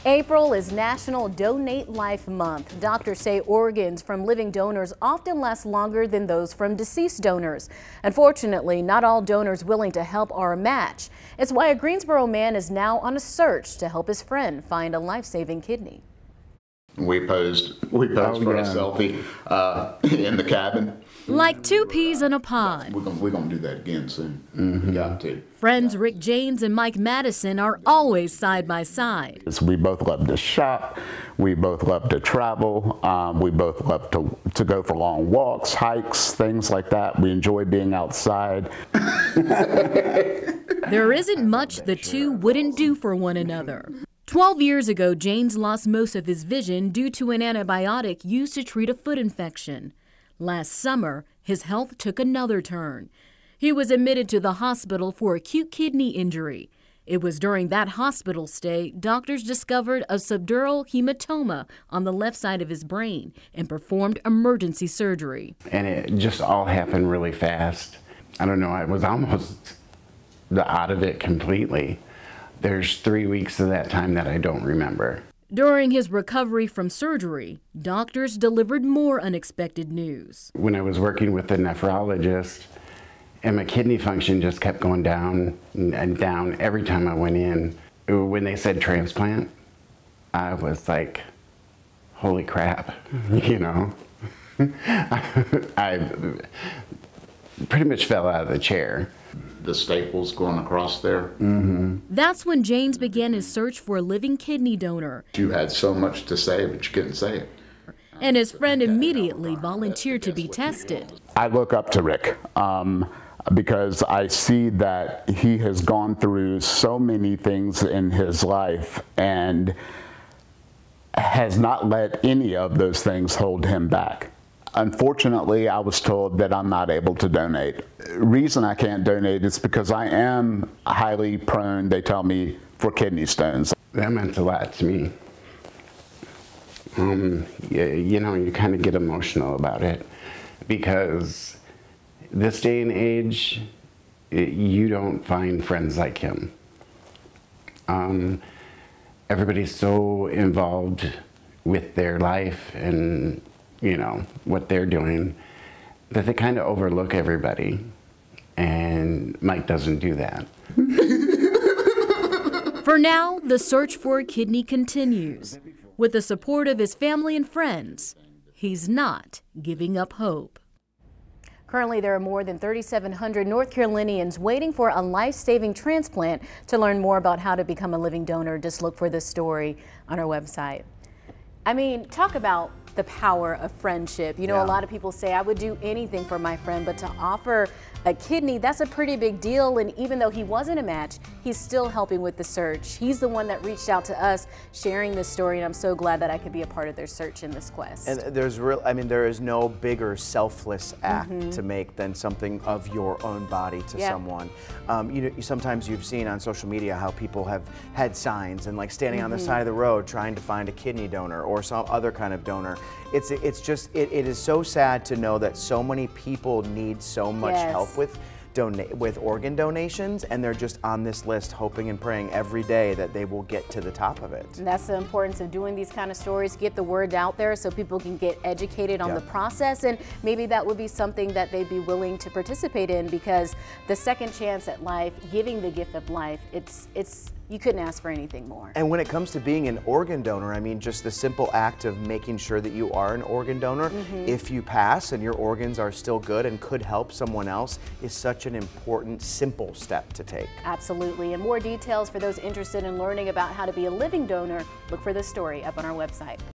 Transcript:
April is National Donate Life Month. Doctors say organs from living donors often last longer than those from deceased donors. Unfortunately, not all donors willing to help are a match. It's why a Greensboro man is now on a search to help his friend find a life-saving kidney. We posed for a selfie in the cabin. Like two peas in a pod. We're gonna do that again soon. We got to. Friends Rick Janes and Mike Madison are always side by side. We both love to shop. We both love to travel. We both love to go for long walks, hikes, things like that. We enjoy being outside. There isn't much the two wouldn't do for one another. 12 years ago, Janes lost most of his vision due to an antibiotic used to treat a foot infection. Last summer, his health took another turn. He was admitted to the hospital for acute kidney injury. It was during that hospital stay doctors discovered a subdural hematoma on the left side of his brain and performed emergency surgery. And it just all happened really fast. I don't know, I was almost out of it completely. There's 3 weeks of that time that I don't remember. During his recovery from surgery, doctors delivered more unexpected news. When I was working with the nephrologist, and my kidney function just kept going down and down every time I went in. When they said transplant, I was like, holy crap, you know. I pretty much fell out of the chair. The staples going across there. That's when Janes began his search for a living kidney donor. You had so much to say, but you couldn't say it. And his friend immediately volunteered to be tested. I look up to Rick because I see that he has gone through so many things in his life and has not let any of those things hold him back. Unfortunately, I was told that I'm not able to donate. Reason I can't donate is because I am highly prone, they tell me, for kidney stones. That meant a lot to me. You know, you kind of get emotional about it because this day and age, you don't find friends like him. Everybody's so involved with their life and you know, what they're doing, that they kind of overlook everybody. And Mike doesn't do that. For now, the search for a kidney continues. With the support of his family and friends, he's not giving up hope. Currently, there are more than 3,700 North Carolinians waiting for a life-saving transplant. To learn more about how to become a living donor, just look for this story on our website. I mean, talk about the power of friendship. You know, a lot of people say, I would do anything for my friend, but to offer a kidney, that's a pretty big deal. And even though he wasn't a match, he's still helping with the search. He's the one that reached out to us, sharing this story, and I'm so glad that I could be a part of their search in this quest. And there is no bigger selfless act to make than something of your own body to someone. You know, sometimes you've seen on social media how people have had signs and like standing on the side of the road trying to find a kidney donor or some other kind of donor. It is so sad to know that so many people need so much help with organ donations, and they're just on this list hoping and praying every day that they will get to the top of it. And that's the importance of doing these kind of stories, get the word out there so people can get educated on the process, and maybe that would be something that they'd be willing to participate in, because the second chance at life, giving the gift of life, you couldn't ask for anything more. And when it comes to being an organ donor, I mean, just the simple act of making sure that you are an organ donor, if you pass and your organs are still good and could help someone else, is such an important, simple step to take. Absolutely. And more details for those interested in learning about how to be a living donor, look for this story up on our website.